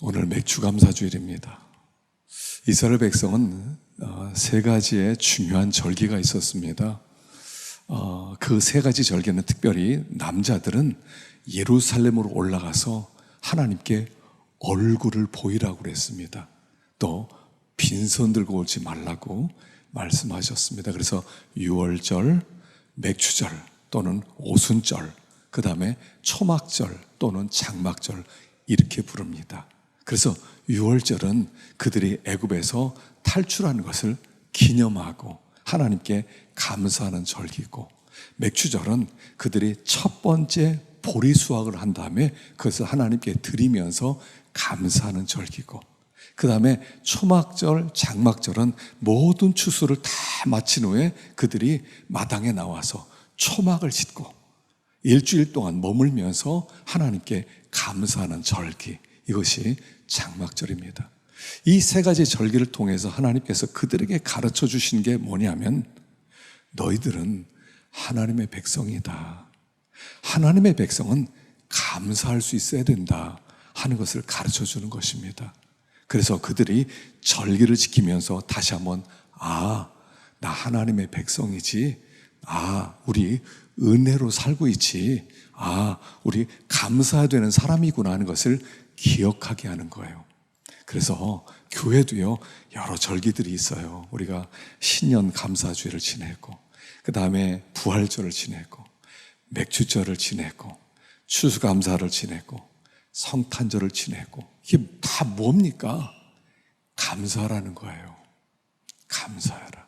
오늘 맥주감사주일입니다. 이스라엘 백성은 세 가지의 중요한 절기가 있었습니다. 그 세 가지 절기는 특별히 남자들은 예루살렘으로 올라가서 하나님께 얼굴을 보이라고 그랬습니다. 또 빈손 들고 오지 말라고 말씀하셨습니다. 그래서 유월절, 맥주절 또는 오순절, 그 다음에 초막절 또는 장막절 이렇게 부릅니다. 그래서 유월절은 그들이 애굽에서 탈출하는 것을 기념하고 하나님께 감사하는 절기고, 맥주절은 그들이 첫 번째 보리 수확을 한 다음에 그것을 하나님께 드리면서 감사하는 절기고, 그 다음에 초막절, 장막절은 모든 추수를 다 마친 후에 그들이 마당에 나와서 초막을 짓고 일주일 동안 머물면서 하나님께 감사하는 절기, 이것이 장막절입니다. 이 세 가지 절기를 통해서 하나님께서 그들에게 가르쳐 주신 게 뭐냐면, 너희들은 하나님의 백성이다, 하나님의 백성은 감사할 수 있어야 된다 하는 것을 가르쳐 주는 것입니다. 그래서 그들이 절기를 지키면서 다시 한번 나 하나님의 백성이지, 우리 은혜로 살고 있지, 우리 감사해야 되는 사람이구나 하는 것을 기억하게 하는 거예요. 그래서 교회도요, 여러 절기들이 있어요. 우리가 신년 감사주일을 지내고, 그 다음에 부활절을 지내고, 맥주절을 지내고, 추수감사를 지내고, 성탄절을 지내고, 이게 다 뭡니까? 감사라는 거예요. 감사해라.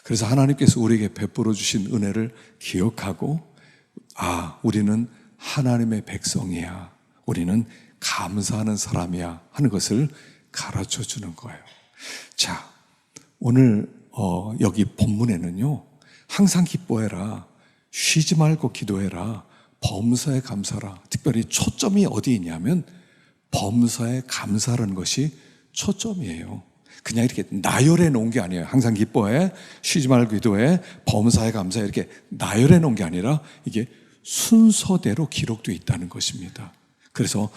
그래서 하나님께서 우리에게 베풀어 주신 은혜를 기억하고, 우리는 하나님의 백성이야, 우리는 감사하는 사람이야 하는 것을 가르쳐 주는 거예요. 자, 오늘 여기 본문에는요, 항상 기뻐해라, 쉬지 말고 기도해라, 범사에 감사라. 특별히 초점이 어디 있냐면 범사에 감사라는 것이 초점이에요. 그냥 이렇게 나열해 놓은 게 아니에요. 항상 기뻐해, 쉬지 말고 기도해, 범사에 감사해, 이렇게 나열해 놓은 게 아니라 이게 순서대로 기록되어 있다는 것입니다. 그래서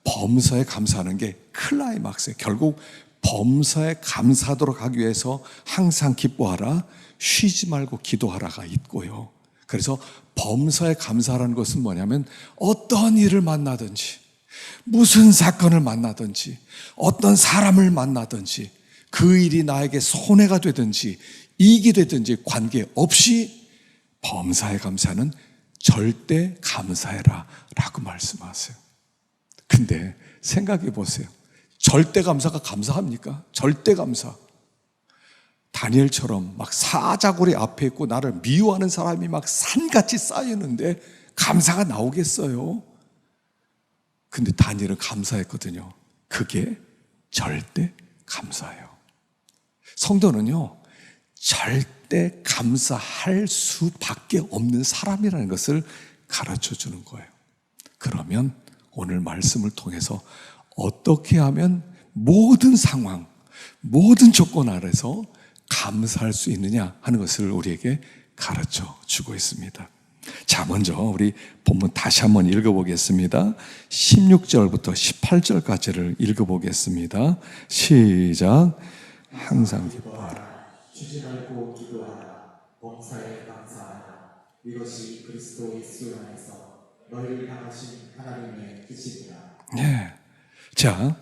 범사에 감사하는 게 클라이막스예요. 결국 범사에 감사하도록 하기 위해서 항상 기뻐하라, 쉬지 말고 기도하라가 있고요. 그래서 범사에 감사하라는 것은 뭐냐면, 어떤 일을 만나든지, 무슨 사건을 만나든지, 어떤 사람을 만나든지, 그 일이 나에게 손해가 되든지 이익이 되든지 관계없이 범사에 감사는 절대 감사해라 라고 말씀하세요. 근데 생각해 보세요. 절대 감사가 감사합니까? 절대 감사. 다니엘처럼 막 사자굴이 앞에 있고 나를 미워하는 사람이 막 산같이 쌓이는데 감사가 나오겠어요? 근데 다니엘은 감사했거든요. 그게 절대 감사예요. 성도는요, 절대 감사할 수밖에 없는 사람이라는 것을 가르쳐 주는 거예요. 그러면 오늘 말씀을 통해서 어떻게 하면 모든 상황, 모든 조건 아래서 감사할 수 있느냐 하는 것을 우리에게 가르쳐 주고 있습니다. 자, 먼저 우리 본문 다시 한번 읽어보겠습니다. 16절부터 18절까지를 읽어보겠습니다. 시작. 항상 기뻐하라, 쉬지 말고 기도하라, 범사에 감사하라. 이것이 그리스도 예수 안에서 너희를 향하신 하나님의 뜻입니다. 네. 자,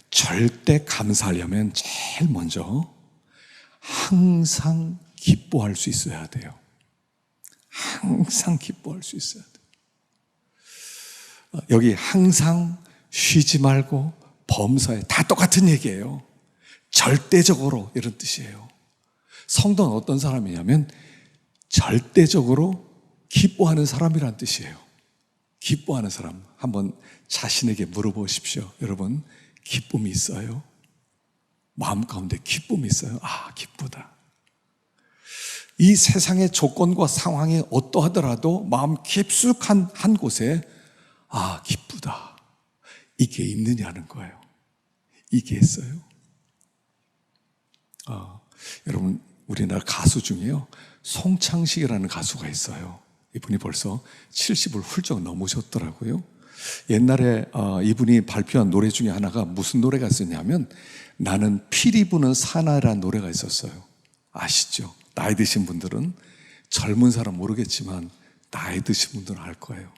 절대 감사하려면 제일 먼저 항상 기뻐할 수 있어야 돼요. 항상 기뻐할 수 있어야 돼요. 여기 항상, 쉬지 말고, 범사에 다 똑같은 얘기예요. 절대적으로 이런 뜻이에요. 성도는 어떤 사람이냐면 절대적으로 기뻐하는 사람이란 뜻이에요. 기뻐하는 사람. 한번 자신에게 물어보십시오. 여러분, 기쁨이 있어요? 마음 가운데 기쁨이 있어요? 기쁘다. 이 세상의 조건과 상황이 어떠하더라도 마음 깊숙한 한 곳에 기쁘다, 이게 있느냐는 거예요. 이게 있어요. 여러분, 우리나라 가수 중에요, 송창식이라는 가수가 있어요. 이분이 벌써 70을 훌쩍 넘으셨더라고요. 옛날에 이분이 발표한 노래 중에 하나가 무슨 노래가 있었냐면 나는 피리 부는 사나이라는 노래가 있었어요. 아시죠? 나이 드신 분들은, 젊은 사람 모르겠지만 나이 드신 분들은 알 거예요.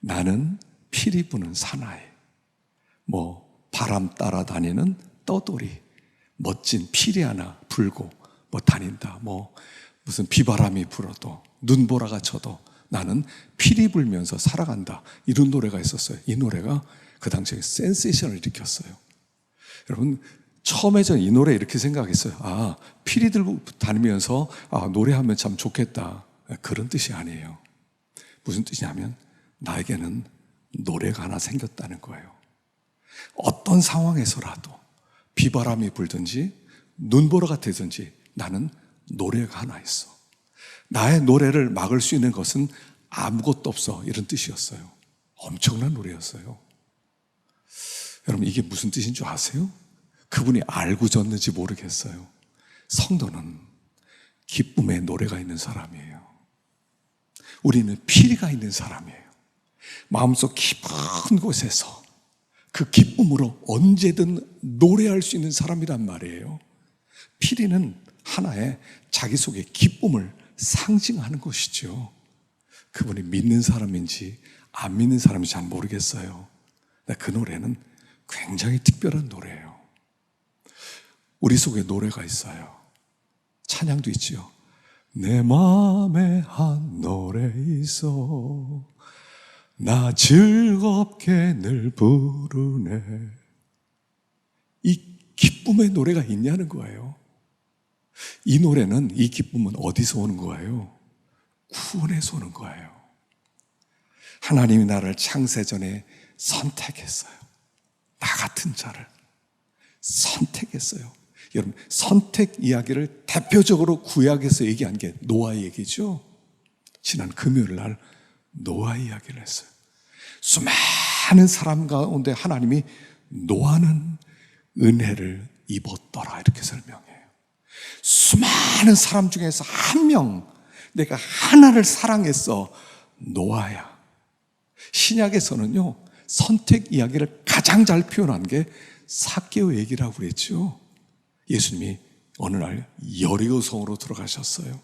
나는 피리 부는 사나이, 바람 따라다니는 떠돌이, 멋진 피리 하나 불고 다닌다. 무슨 비바람이 불어도 눈보라가 쳐도 나는 피리 불면서 살아간다. 이런 노래가 있었어요. 이 노래가 그 당시에 센세이션을 일으켰어요. 여러분, 처음에 저는 이 노래 이렇게 생각했어요. 피리 들고 다니면서 노래하면 참 좋겠다. 그런 뜻이 아니에요. 무슨 뜻이냐면 나에게는 노래가 하나 생겼다는 거예요. 어떤 상황에서라도 비바람이 불든지 눈보라가 되든지 나는 노래가 하나 있어. 나의 노래를 막을 수 있는 것은 아무것도 없어. 이런 뜻이었어요. 엄청난 노래였어요. 여러분, 이게 무슨 뜻인 줄 아세요? 그분이 알고 졌는지 모르겠어요. 성도는 기쁨의 노래가 있는 사람이에요. 우리는 피리가 있는 사람이에요. 마음속 깊은 곳에서 그 기쁨으로 언제든 노래할 수 있는 사람이란 말이에요. 피리는 하나의 자기 속의 기쁨을 상징하는 것이죠. 그분이 믿는 사람인지 안 믿는 사람인지 잘 모르겠어요. 그 노래는 굉장히 특별한 노래예요. 우리 속에 노래가 있어요. 찬양도 있지요. 내 마음에 한 노래 있어 나 즐겁게 늘 부르네. 이 기쁨의 노래가 있냐는 거예요. 이 노래는, 이 기쁨은 어디서 오는 거예요? 구원에서 오는 거예요. 하나님이 나를 창세전에 선택했어요. 나 같은 자를 선택했어요. 여러분, 선택 이야기를 대표적으로 구약에서 얘기한 게 노아 얘기죠. 지난 금요일 날 노아 이야기를 했어요. 수많은 사람 가운데 하나님이 노아는 은혜를 입었더라 이렇게 설명해요. 수많은 사람 중에서 한 명, 내가 하나를 사랑했어. 노아야. 신약에서는요, 선택 이야기를 가장 잘 표현한 게 삭개오 얘기라고 그랬죠. 예수님이 어느 날 여리고 성으로 들어가셨어요.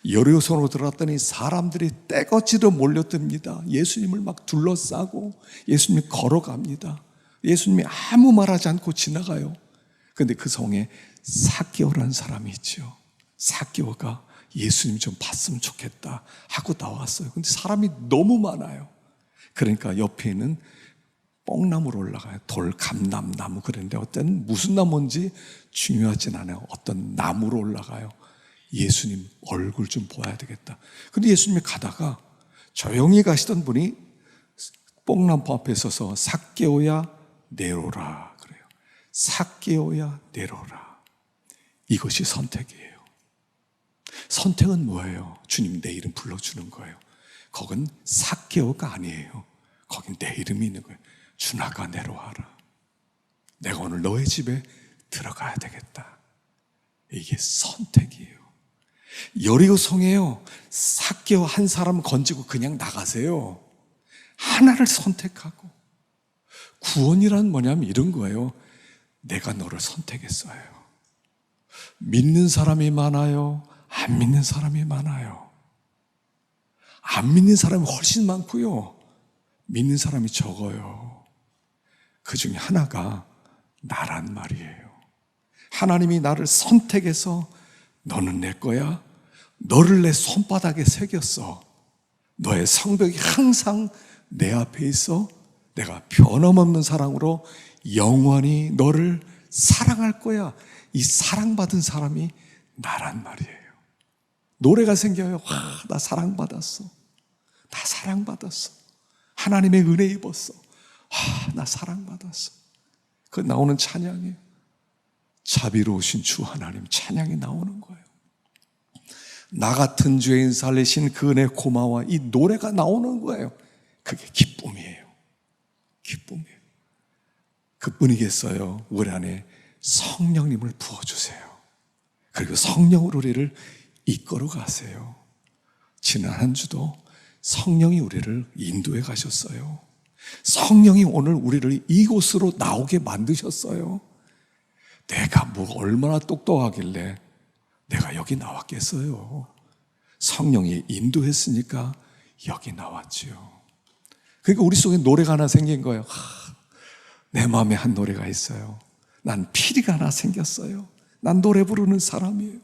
여리고 성으로 들어갔더니 사람들이 떼거지로 몰려듭니다. 예수님을 막 둘러싸고 예수님이 걸어갑니다. 예수님이 아무 말하지 않고 지나가요. 그런데 그 성에 삭개오라는 사람이 있죠. 삭개오가 예수님 좀 봤으면 좋겠다 하고 나왔어요. 근데 사람이 너무 많아요. 그러니까 옆에 있는 뽕나무로 올라가요. 돌, 감람, 나무 그랬는데 어떤 무슨 나무인지 중요하진 않아요. 어떤 나무로 올라가요. 예수님 얼굴 좀 보아야 되겠다. 근데 예수님이 가다가 조용히 가시던 분이 뽕나무 앞에 서서 삭개오야 내려오라 그래요. 삭개오야 내려오라. 이것이 선택이에요. 선택은 뭐예요? 주님 내 이름 불러주는 거예요. 거긴 삭개오가 아니에요. 거긴 내 이름이 있는 거예요. 주나가 내려와라. 내가 오늘 너의 집에 들어가야 되겠다. 이게 선택이에요. 여리고 성에요, 삭개오 한 사람 건지고 그냥 나가세요. 하나를 선택하고. 구원이란 뭐냐면 이런 거예요. 내가 너를 선택했어요. 믿는 사람이 많아요? 안 믿는 사람이 많아요? 안 믿는 사람이 훨씬 많고요, 믿는 사람이 적어요. 그 중에 하나가 나란 말이에요. 하나님이 나를 선택해서 너는 내 거야. 너를 내 손바닥에 새겼어. 너의 성벽이 항상 내 앞에 있어. 내가 변함없는 사랑으로 영원히 너를 사랑할 거야. 이 사랑받은 사람이 나란 말이에요. 노래가 생겨요. 와, 나 사랑받았어. 나 사랑받았어. 하나님의 은혜 입었어. 와, 나 사랑받았어. 그 나오는 찬양이에요. 자비로우신 주 하나님 찬양이 나오는 거예요. 나 같은 죄인 살리신 그 은혜 고마워. 이 노래가 나오는 거예요. 그게 기쁨이에요. 기쁨이에요. 그뿐이겠어요. 우리 안에 성령님을 부어주세요. 그리고 성령으로 우리를 이끌어 가세요. 지난 한 주도 성령이 우리를 인도해 가셨어요. 성령이 오늘 우리를 이곳으로 나오게 만드셨어요. 내가 뭐 얼마나 똑똑하길래 내가 여기 나왔겠어요. 성령이 인도했으니까 여기 나왔지요. 그러니까 우리 속에 노래가 하나 생긴 거예요. 내 마음에 한 노래가 있어요. 난 피리가 하나 생겼어요. 난 노래 부르는 사람이에요.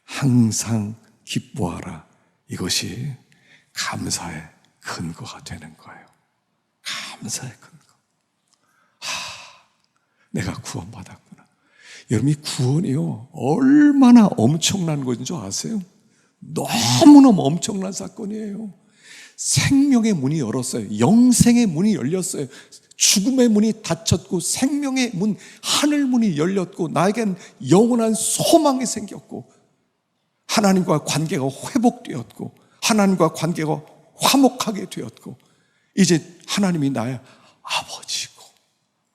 항상 기뻐하라. 이것이 감사의 근거가 되는 거예요. 감사의 근거. 내가 구원받았구나. 여러분, 이 구원이요, 얼마나 엄청난 것인 줄 아세요? 너무너무 엄청난 사건이에요. 생명의 문이 열었어요. 영생의 문이 열렸어요. 죽음의 문이 닫혔고 생명의 문, 하늘 문이 열렸고 나에겐 영원한 소망이 생겼고 하나님과 관계가 회복되었고 하나님과 관계가 화목하게 되었고 이제 하나님이 나의 아버지고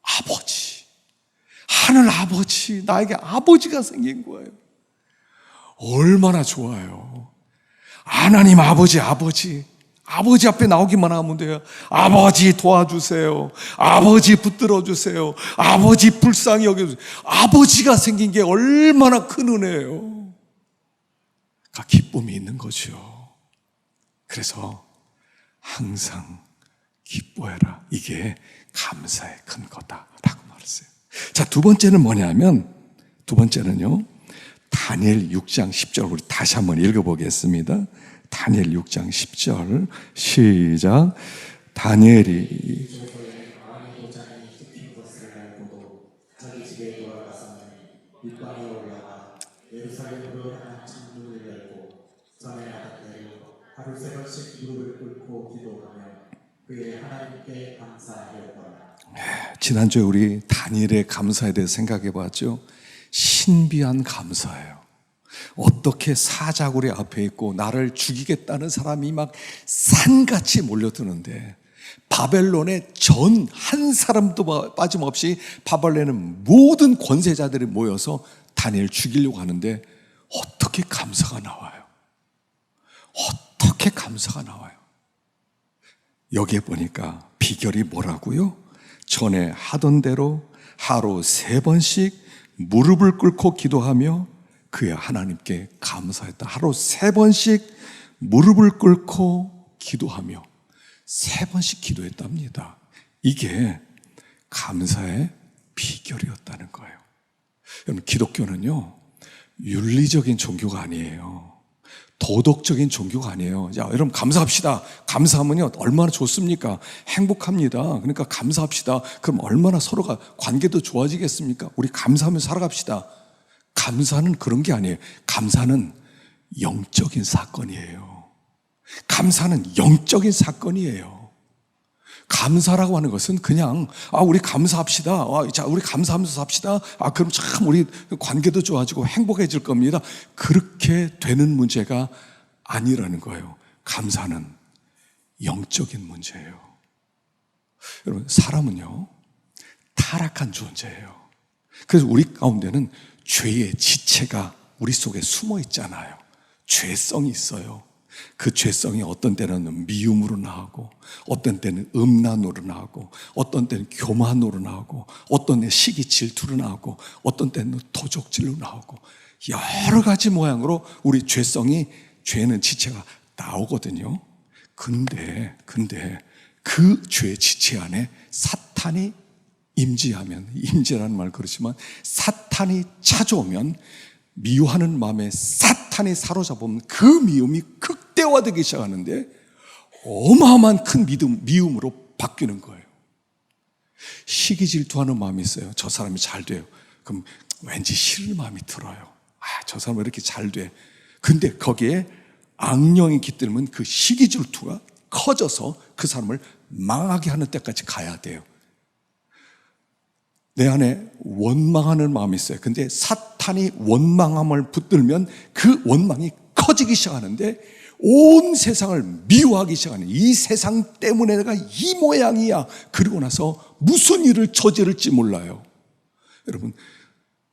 아버지, 하늘 아버지, 나에게 아버지가 생긴 거예요. 얼마나 좋아요. 하나님 아버지 앞에 나오기만 하면 돼요. 아버지 도와주세요. 아버지 붙들어 주세요. 아버지 불쌍히 여겨주세요. 아버지가 생긴 게 얼마나 큰 은혜예요. 그 기쁨이 있는 거죠. 그래서 항상 기뻐해라. 이게 감사의 근거다라고 말했어요. 자, 두 번째는 뭐냐면, 두 번째는요, 다니엘 6장 10절 우리 다시 한번 읽어보겠습니다. 다니엘 6장 10절 시작. 다니엘이 왕의 도장이 찍힌 것을 알고도 자기 집에 돌아가서는 윗방에 올라가 예루살렘으로 향한 창문을 열고 전에 하던 대로 하루 3번씩 무릎을 꿇고 기도하며 그의 하나님께 감사하였더라. 지난주에 우리 다니엘의 감사에 대해서 생각해 봤죠. 신비한 감사예요. 어떻게 사자굴의 앞에 있고 나를 죽이겠다는 사람이 막 산같이 몰려드는데 바벨론에 전 한 사람도 빠짐없이 바벨론의 모든 권세자들이 모여서 다니엘 죽이려고 하는데 어떻게 감사가 나와요? 어떻게 감사가 나와요? 여기에 보니까 비결이 뭐라고요? 전에 하던 대로 하루 3번씩 무릎을 꿇고 기도하며 그의 하나님께 감사했다. 하루 3번씩 무릎을 꿇고 기도하며 3번씩 기도했답니다. 이게 감사의 비결이었다는 거예요. 여러분, 기독교는요, 윤리적인 종교가 아니에요. 도덕적인 종교가 아니에요. 자, 여러분 감사합시다. 감사하면요 얼마나 좋습니까? 행복합니다. 그러니까 감사합시다. 그럼 얼마나 서로가 관계도 좋아지겠습니까? 우리 감사하며 살아갑시다. 감사는 그런 게 아니에요. 감사는 영적인 사건이에요. 감사는 영적인 사건이에요. 감사라고 하는 것은 그냥 우리 감사합시다. 자, 우리 감사하면서 삽시다. 그럼 참 우리 관계도 좋아지고 행복해질 겁니다. 그렇게 되는 문제가 아니라는 거예요. 감사는 영적인 문제예요. 여러분, 사람은요 타락한 존재예요. 그래서 우리 가운데는 죄의 지체가 우리 속에 숨어 있잖아요. 죄성이 있어요. 그 죄성이 어떤 때는 미움으로 나오고 어떤 때는 음란으로 나오고 어떤 때는 교만으로 나오고 어떤 때는 시기 질투로 나오고 어떤 때는 도적질로 나오고 여러 가지 모양으로 우리 죄는 지체가 나오거든요. 근데 그 죄의 지체 안에 사탄이 임재라는 말 그렇지만 사탄이 찾아오면 미워하는 마음에 사탄이 사로잡으면 그 미움이 극대화되기 시작하는데 어마어마한 큰 미움으로 바뀌는 거예요. 시기 질투하는 마음이 있어요. 저 사람이 잘 돼요. 그럼 왠지 싫은 마음이 들어요. 저 사람 왜 이렇게 잘 돼? 근데 거기에 악령이 깃들면 그 시기 질투가 커져서 그 사람을 망하게 하는 때까지 가야 돼요. 내 안에 원망하는 마음이 있어요. 근데 사탄이 원망함을 붙들면 그 원망이 커지기 시작하는데 온 세상을 미워하기 시작하는, 이 세상 때문에 내가 이 모양이야. 그리고 나서 무슨 일을 저지를지 몰라요. 여러분,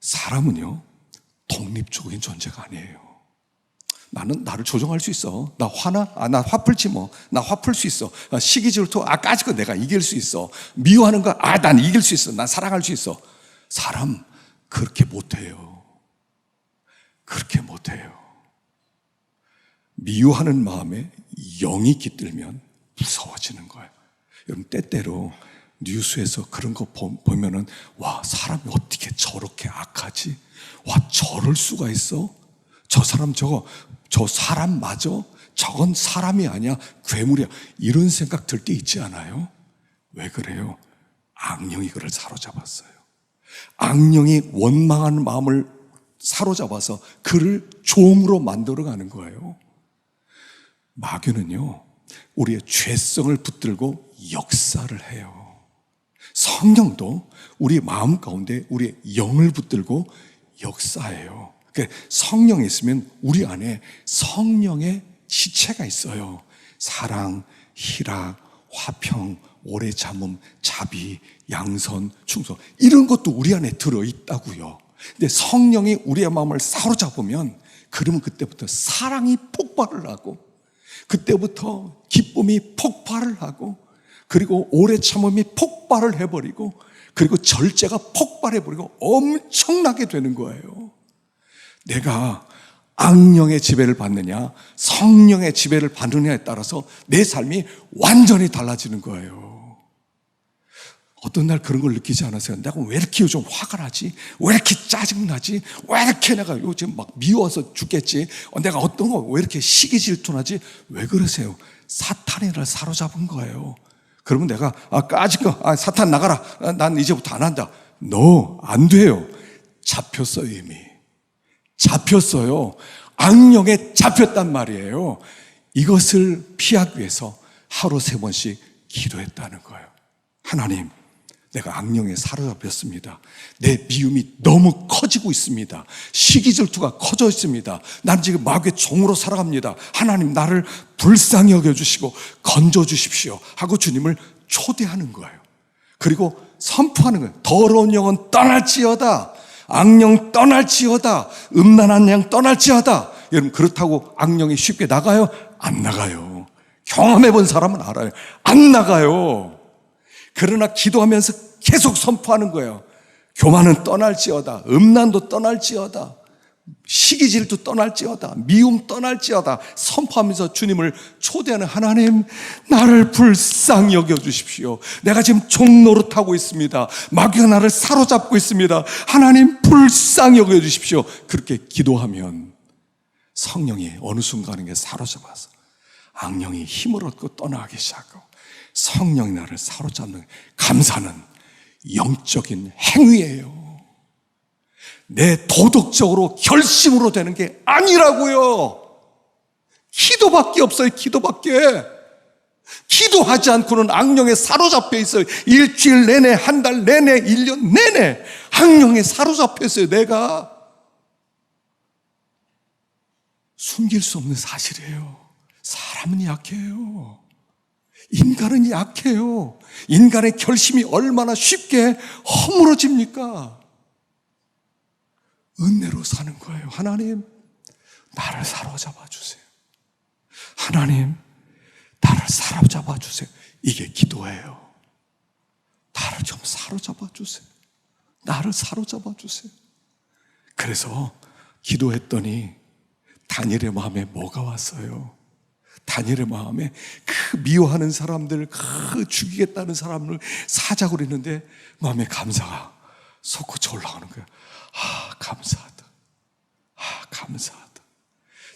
사람은요 독립적인 존재가 아니에요. 나는 나를 조정할 수 있어. 나 화나? 나 화풀지 뭐. 나 화풀 수 있어. 시기 질투, 까짓 거 내가 이길 수 있어. 미워하는 거, 난 이길 수 있어. 난 사랑할 수 있어. 사람 그렇게 못해요. 그렇게 못해요. 미워하는 마음에 영이 깃들면 무서워지는 거예요. 여러분, 때때로 뉴스에서 그런 거 보면은, 와, 사람이 어떻게 저렇게 악하지? 와, 저럴 수가 있어? 저 사람 저 사람 맞아? 저건 사람이 아니야, 괴물이야. 이런 생각 들 때 있지 않아요? 왜 그래요? 악령이 그를 사로잡았어요. 악령이 원망하는 마음을 사로잡아서 그를 종으로 만들어가는 거예요. 마귀는요, 우리의 죄성을 붙들고 역사를 해요. 성령도 우리 마음 가운데 우리의 영을 붙들고 역사해요. 그러니까 성령이 있으면 우리 안에 성령의 지체가 있어요. 사랑, 희락, 화평, 오래 참음, 자비, 양선, 충성, 이런 것도 우리 안에 들어있다고요. 근데 성령이 우리의 마음을 사로잡으면, 그러면 그때부터 사랑이 폭발을 하고, 그때부터 기쁨이 폭발을 하고, 그리고 오래 참음이 폭발을 해버리고, 그리고 절제가 폭발해버리고 엄청나게 되는 거예요. 내가 악령의 지배를 받느냐 성령의 지배를 받느냐에 따라서 내 삶이 완전히 달라지는 거예요. 어떤 날 그런 걸 느끼지 않으세요? 내가 왜 이렇게 요즘 화가 나지? 왜 이렇게 짜증나지? 왜 이렇게 내가 요즘 막 미워서 죽겠지? 내가 어떤 거 왜 이렇게 시기 질투나지? 왜 그러세요? 사탄이 나를 사로잡은 거예요. 그러면 내가 까짓 거 사탄 나가라, 난 이제부터 안 한다. No, 안 돼요. 잡혔어요. 이미 잡혔어요. 악령에 잡혔단 말이에요. 이것을 피하기 위해서 하루 3번씩 기도했다는 거예요. 하나님, 내가 악령에 사로잡혔습니다. 내 미움이 너무 커지고 있습니다. 시기 질투가 커져 있습니다. 난 지금 마귀의 종으로 살아갑니다. 하나님, 나를 불쌍히 여겨주시고 건져주십시오 하고 주님을 초대하는 거예요. 그리고 선포하는 거예요. 더러운 영은 떠날지어다. 악령 떠날지어다. 음란한 양 떠날지어다. 여러분, 그렇다고 악령이 쉽게 나가요? 안 나가요. 경험해 본 사람은 알아요. 안 나가요. 그러나 기도하면서 계속 선포하는 거예요. 교만은 떠날지어다. 음란도 떠날지어다. 시기질도 떠날지어다. 미움 떠날지어다. 선포하면서 주님을 초대하는, 하나님, 나를 불쌍히 여겨주십시오. 내가 지금 종노릇하고 있습니다. 마귀가 나를 사로잡고 있습니다. 하나님, 불쌍히 여겨주십시오. 그렇게 기도하면 성령이 어느 순간에 사로잡아서 악령이 힘을 얻고 떠나기 시작하고, 성령이 나를 사로잡는, 감사는 영적인 행위예요. 내 도덕적으로 결심으로 되는 게 아니라고요. 기도밖에 없어요. 기도밖에. 기도하지 않고는 악령에 사로잡혀 있어요. 일주일 내내, 한 달 내내, 1년 내내 악령에 사로잡혀 있어요. 내가 숨길 수 없는 사실이에요. 사람은 약해요. 인간은 약해요. 인간의 결심이 얼마나 쉽게 허물어집니까? 은혜로 사는 거예요. 하나님, 나를 사로잡아 주세요. 하나님, 나를 사로잡아 주세요. 이게 기도예요. 나를 좀 사로잡아 주세요. 나를 사로잡아 주세요. 그래서 기도했더니 다니엘의 마음에 뭐가 왔어요? 다니엘의 마음에 그 미워하는 사람들, 그 죽이겠다는 사람을 사자고 그랬는데 마음에 감사가 솟구쳐 올라오는 거야. 감사하다. 감사하다.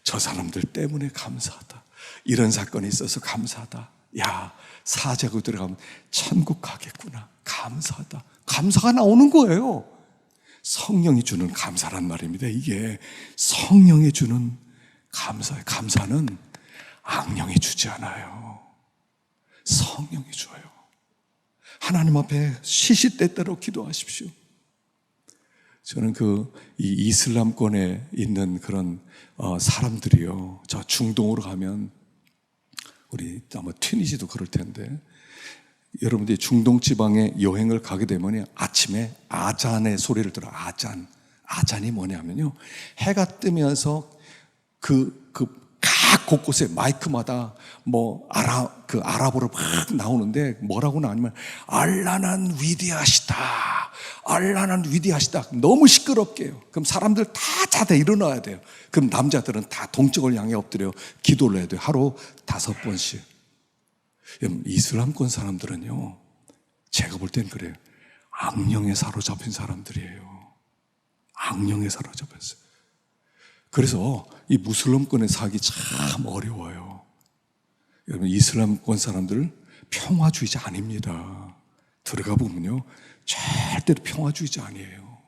저 사람들 때문에 감사하다. 이런 사건이 있어서 감사하다. 야, 사자고 들어가면 천국 가겠구나. 감사하다. 감사가 나오는 거예요. 성령이 주는 감사란 말입니다. 이게 성령이 주는 감사예요. 감사는 악령이 주지 않아요. 성령이 줘요. 하나님 앞에 시시때때로 기도하십시오. 저는 이 이슬람권에 있는 그런 사람들이요, 저 중동으로 가면, 우리 아마 튀니지도 그럴 텐데, 여러분들이 중동 지방에 여행을 가게 되면 아침에 아잔의 소리를 들어요. 아잔이 뭐냐면요, 해가 뜨면서 그 각 곳곳에 마이크마다 아랍어로 막 나오는데 뭐라고 나오냐면 알라는 위대하시다. 알라는 위대하시다. 너무 시끄럽게 해요. 그럼 사람들 다 자다 일어나야 돼요. 그럼 남자들은 다 동쪽을 향해 엎드려 기도를 해야 돼요. 하루 5번씩. 여러분, 이슬람권 사람들은요, 제가 볼 땐 그래요. 악령에 사로잡힌 사람들이에요. 악령에 사로잡혔어요. 그래서 이 무슬림권에 살기 참 어려워요. 여러분, 이슬람권 사람들 평화주의자 아닙니다. 들어가 보면요, 절대로 평화주의자 아니에요.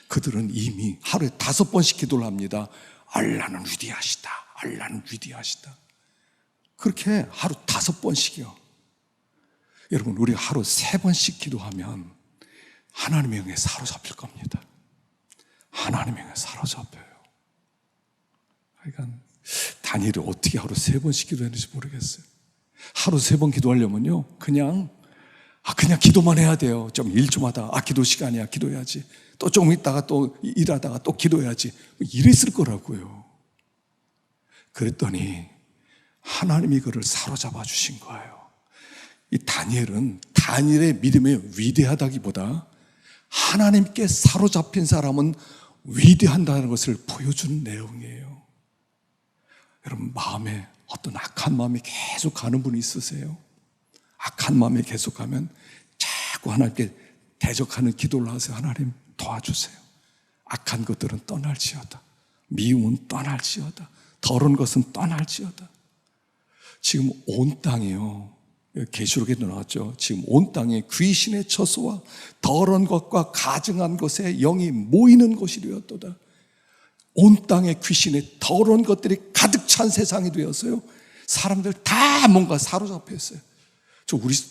그들은 이미 하루에 5번씩 기도를 합니다. 알라는 위대하시다. 알라는 위대하시다. 그렇게 하루 5번씩이요. 여러분, 우리가 하루 3번씩 기도하면 하나님의 영에 사로잡힐 겁니다. 하나님의 영에 사로잡혀요. 그러니까 다니엘이 어떻게 하루 3번씩 기도했는지 모르겠어요. 하루 3번 기도하려면요, 그냥 기도만 해야 돼요. 좀 일 좀 하다가 기도 시간이야, 기도해야지. 또 조금 있다가 또 일하다가 또 기도해야지. 이랬을 거라고요. 그랬더니 하나님이 그를 사로잡아 주신 거예요. 이 다니엘의 믿음이 위대하다기보다 하나님께 사로잡힌 사람은 위대한다는 것을 보여주는 내용이에요. 여러분, 마음에 어떤 악한 마음이 계속 가는 분이 있으세요? 악한 마음이 계속 가면 자꾸 하나님께 대적하는 기도를 하세요. 하나님 도와주세요. 악한 것들은 떠날지어다. 미움은 떠날지어다. 더러운 것은 떠날지어다. 지금 온 땅이요, 계시록에도 나왔죠. 지금 온 땅에 귀신의 처소와 더러운 것과 가증한 것에 영이 모이는 곳이 되었도다. 온 땅에 귀신의 더러운 것들이 가득 찬 세상이 되었어요. 사람들 다 뭔가 사로잡혀 있어요.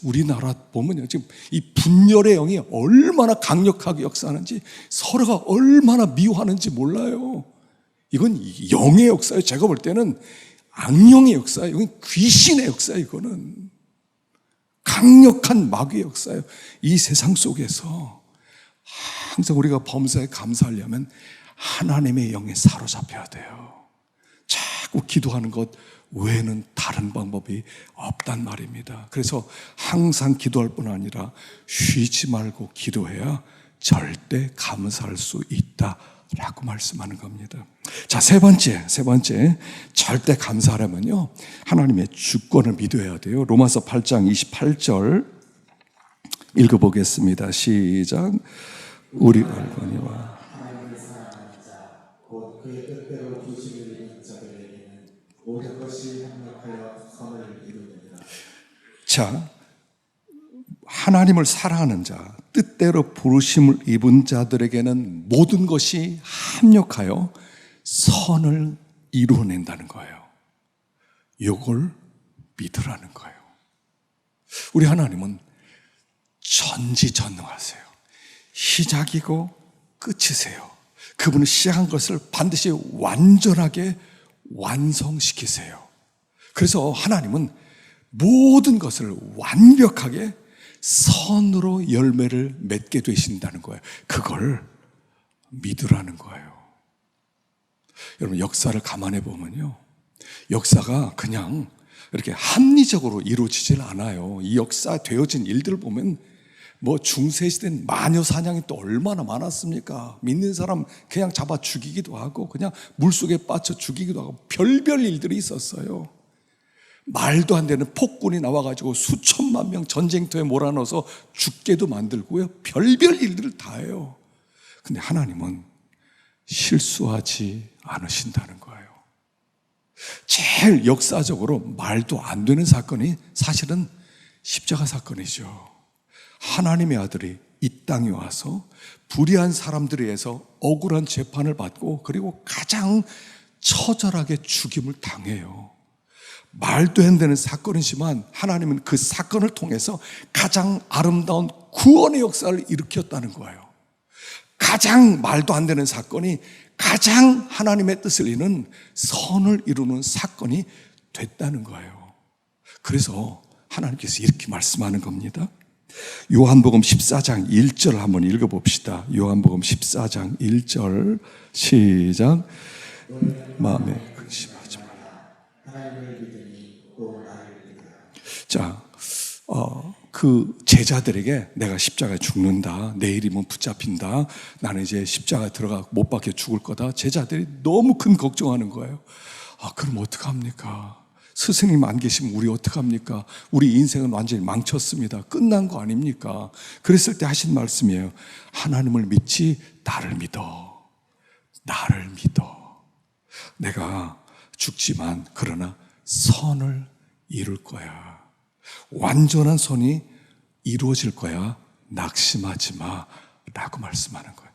우리나라 보면요, 지금 이 분열의 영이 얼마나 강력하게 역사하는지, 서로가 얼마나 미워하는지 몰라요. 이건 영의 역사예요. 제가 볼 때는 악령의 역사예요. 이건 귀신의 역사예요. 이거는 강력한 마귀의 역사예요. 이 세상 속에서 항상 우리가 범사에 감사하려면 하나님의 영에 사로잡혀야 돼요. 자꾸 기도하는 것 외에는 다른 방법이 없단 말입니다. 그래서 항상 기도할 뿐 아니라 쉬지 말고 기도해야 절대 감사할 수 있다라고 말씀하는 겁니다. 자, 세 번째, 절대 감사하려면요, 하나님의 주권을 믿어야 돼요. 로마서 8장 28절 읽어보겠습니다. 시작. 우리가 알거니와 하나님을 사랑하는 자, 곧 그의 뜻대로 부르심을 입은 자들에게는 모든 것이 합력하여 선을 이루느니라. 자, 하나님을 사랑하는 자, 뜻대로 부르심을 입은 자들에게는 모든 것이 합력하여 선을 이루어낸다는 거예요. 이걸 믿으라는 거예요. 우리 하나님은 전지전능하세요. 시작이고 끝이세요. 그분은 시작한 것을 반드시 완전하게 완성시키세요. 그래서 하나님은 모든 것을 완벽하게 선으로 열매를 맺게 되신다는 거예요. 그걸 믿으라는 거예요. 여러분, 역사를 감안해 보면요, 역사가 그냥 이렇게 합리적으로 이루어지질 않아요. 이 역사 되어진 일들을 보면 중세시대는 마녀 사냥이 또 얼마나 많았습니까? 믿는 사람 그냥 잡아 죽이기도 하고 그냥 물속에 빠져 죽이기도 하고 별별 일들이 있었어요. 말도 안 되는 폭군이 나와가지고 수천만 명 전쟁터에 몰아넣어서 죽게도 만들고요. 별별 일들을 다 해요. 근데 하나님은 실수하지 않으신다는 거예요. 제일 역사적으로 말도 안 되는 사건이 사실은 십자가 사건이죠. 하나님의 아들이 이 땅에 와서 불의한 사람들에 의해서 억울한 재판을 받고 그리고 가장 처절하게 죽임을 당해요. 말도 안 되는 사건이지만 하나님은 그 사건을 통해서 가장 아름다운 구원의 역사를 일으켰다는 거예요. 가장 말도 안 되는 사건이 가장 하나님의 뜻을 이루는 선을 이루는 사건이 됐다는 거예요. 그래서 하나님께서 이렇게 말씀하는 겁니다. 요한복음 14장 1절 한번 읽어봅시다. 요한복음 14장 1절 시작. 마음에 근심하지 말라. 하나님을 믿으니 또 나를 믿으라. 자, 그 제자들에게 내가 십자가에 죽는다, 내일이면 붙잡힌다, 나는 이제 십자가에 들어가 못 박혀 죽을 거다. 제자들이 너무 큰 걱정하는 거예요. 그럼 어떡합니까? 스승님 안 계시면 우리 어떡합니까? 우리 인생은 완전히 망쳤습니다. 끝난 거 아닙니까? 그랬을 때 하신 말씀이에요. 하나님을 믿지 나를 믿어. 나를 믿어. 내가 죽지만 그러나 선을 이룰 거야. 완전한 선이 이루어질 거야. 낙심하지 마 라고 말씀하는 거예요.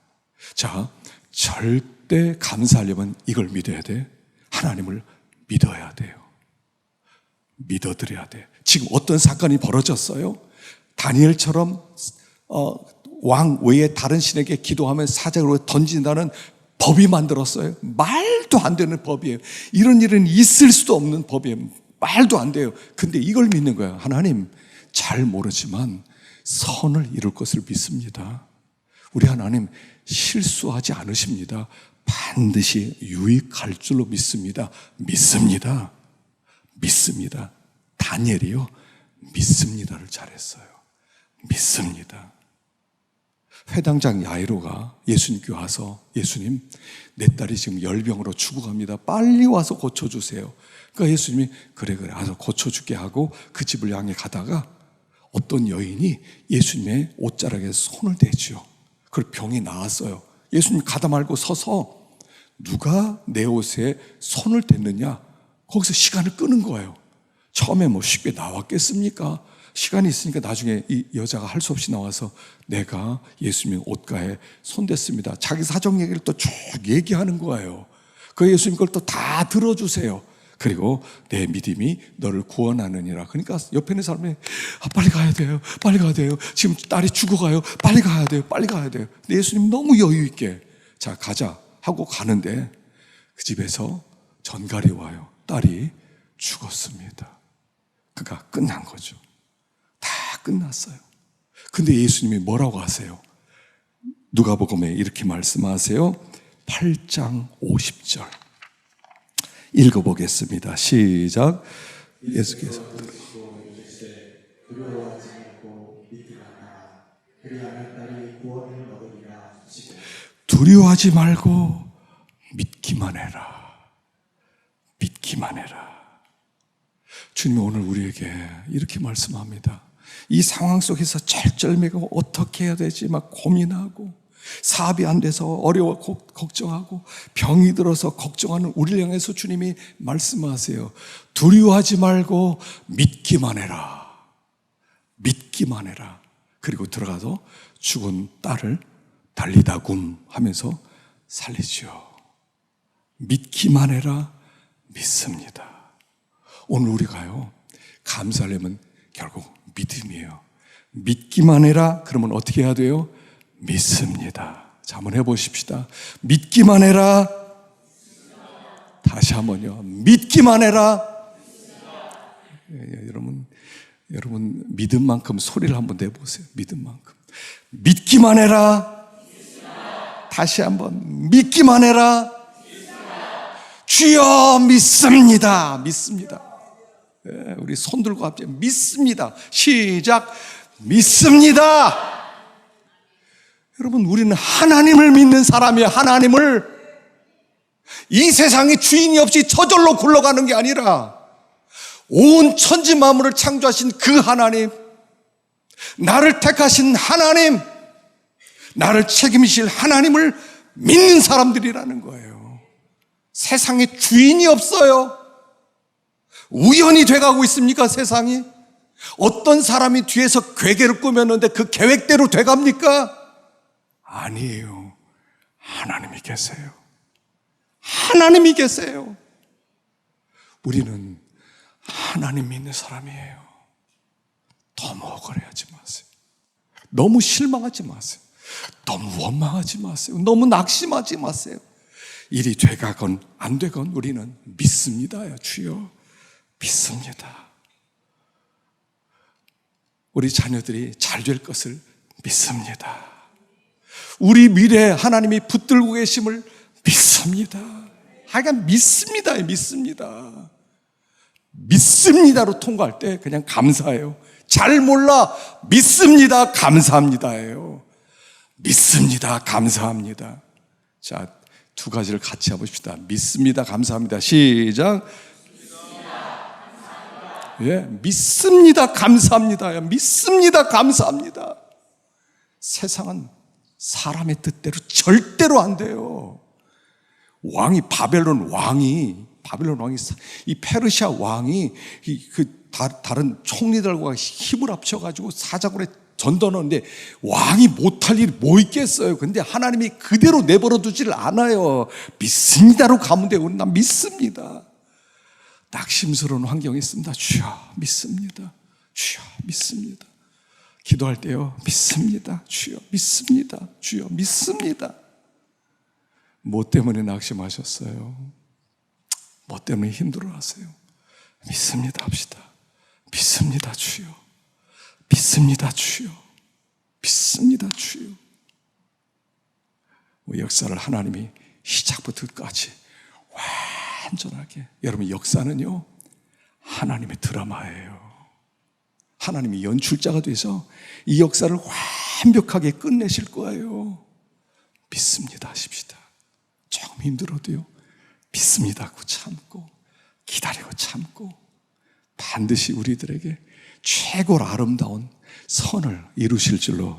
자, 절대 감사하려면 이걸 믿어야 돼. 하나님을 믿어야 돼요. 믿어드려야 돼. 지금 어떤 사건이 벌어졌어요? 다니엘처럼 왕 외에 다른 신에게 기도하면 사자로 던진다는 법이 만들었어요. 말도 안 되는 법이에요. 이런 일은 있을 수도 없는 법이에요. 말도 안 돼요. 근데 이걸 믿는 거예요. 하나님, 잘 모르지만 선을 이룰 것을 믿습니다. 우리 하나님 실수하지 않으십니다. 반드시 유익할 줄로 믿습니다. 믿습니다. 믿습니다. 다니엘이요, 믿습니다를 잘했어요. 믿습니다. 회당장 야이로가 예수님께 와서, 예수님, 내 딸이 지금 열병으로 죽어갑니다. 빨리 와서 고쳐주세요. 그러니까 예수님이 그래 와서 고쳐줄게 하고 그 집을 향해 가다가 어떤 여인이 예수님의 옷자락에 손을 대지요. 그리고 병이 나았어요. 예수님 가다 말고 서서 누가 내 옷에 손을 댔느냐, 거기서 시간을 끄는 거예요. 처음에 뭐 쉽게 나왔겠습니까? 시간이 있으니까 나중에 이 여자가 할 수 없이 나와서 내가 예수님 옷가에 손댔습니다. 자기 사정 얘기를 또 쭉 얘기하는 거예요. 그 예수님 걸 또 다 들어주세요. 그리고 내 믿음이 너를 구원하느니라. 그러니까 옆에 있는 사람이 빨리 가야 돼요. 빨리 가야 돼요. 지금 딸이 죽어가요. 빨리 가야 돼요. 빨리 가야 돼요. 근데 예수님 너무 여유 있게 자 가자 하고 가는데 그 집에서 전갈이 와요. 딸이 죽었습니다. 그러니까 끝난 거죠. 다 끝났어요. 근데 예수님이 뭐라고 하세요? 누가복음에 이렇게 말씀하세요. 8장 50절 읽어보겠습니다. 시작. 예수께서 두려워하지 말고 믿기만 하라. 그리하면 딸이 구원을 얻으리라 하시고. 두려워하지 말고 믿기만 해라. 믿기만 해라. 주님이 오늘 우리에게 이렇게 말씀합니다. 이 상황 속에서 쩔쩔매고 어떻게 해야 되지 막 고민하고 사업이 안 돼서 어려워 걱정하고 병이 들어서 걱정하는 우리를 향해서 주님이 말씀하세요. 두려워하지 말고 믿기만 해라. 믿기만 해라. 그리고 들어가서 죽은 딸을 달리다굼 하면서 살리죠. 믿기만 해라. 믿습니다. 오늘 우리가요, 감사하려면 결국 믿음이에요. 믿기만 해라. 그러면 어떻게 해야 돼요? 믿습니다. 자, 한번 해보십시다. 믿기만 해라. 다시 한번요. 믿기만 해라. 여러분 믿음만큼 소리를 한번 내보세요. 믿음만큼. 믿기만 해라. 다시 한번 믿기만 해라. 주여 믿습니다. 믿습니다. 네, 우리 손 들고 합시다. 믿습니다. 시작. 믿습니다. 여러분, 우리는 하나님을 믿는 사람이에요. 하나님을. 이 세상에 주인이 없이 저절로 굴러가는 게 아니라 온 천지 만물을 창조하신 그 하나님, 나를 택하신 하나님, 나를 책임지실 하나님을 믿는 사람들이라는 거예요. 세상에 주인이 없어요. 우연히 돼가고 있습니까, 세상이? 어떤 사람이 뒤에서 괴계를 꾸몄는데 그 계획대로 돼갑니까? 아니에요. 하나님이 계세요. 하나님이 계세요. 우리는 하나님 믿는 사람이에요. 너무 억울해하지 마세요. 너무 실망하지 마세요. 너무 원망하지 마세요. 너무 낙심하지 마세요. 일이 되가건 안 되건 우리는 믿습니다요. 주여 믿습니다. 우리 자녀들이 잘 될 것을 믿습니다. 우리 미래에 하나님이 붙들고 계심을 믿습니다. 하여간 믿습니다. 믿습니다. 믿습니다로 통과할 때 그냥 감사해요. 잘 몰라 믿습니다. 감사합니다예요. 믿습니다. 감사합니다. 자, 두 가지를 같이 해봅시다. 믿습니다. 감사합니다. 시작. 예, 믿습니다. 감사합니다. 믿습니다. 감사합니다. 세상은 사람의 뜻대로 절대로 안 돼요. 바벨론 왕이 이 페르시아 왕이 다른 총리들과 힘을 합쳐가지고 사자굴에 전도하는데 왕이 못할 일이 뭐 있겠어요. 근데 하나님이 그대로 내버려 두질 않아요. 믿습니다로 가면 돼요. 난 믿습니다. 낙심스러운 환경이 있습니다. 주여 믿습니다. 주여 믿습니다. 기도할 때요, 믿습니다. 주여 믿습니다. 주여 믿습니다. 뭐 때문에 낙심하셨어요? 뭐 때문에 힘들어하세요? 믿습니다 합시다. 믿습니다 주여. 믿습니다 주여. 믿습니다 주여. 역사를 하나님이 시작부터 끝까지 완전하게, 여러분 역사는요 하나님의 드라마예요. 하나님이 연출자가 돼서 이 역사를 완벽하게 끝내실 거예요. 믿습니다 하십시다. 조금 힘들어도요 믿습니다 하고 참고 기다리고 참고 반드시 우리들에게 최고로 아름다운 선을 이루실 줄로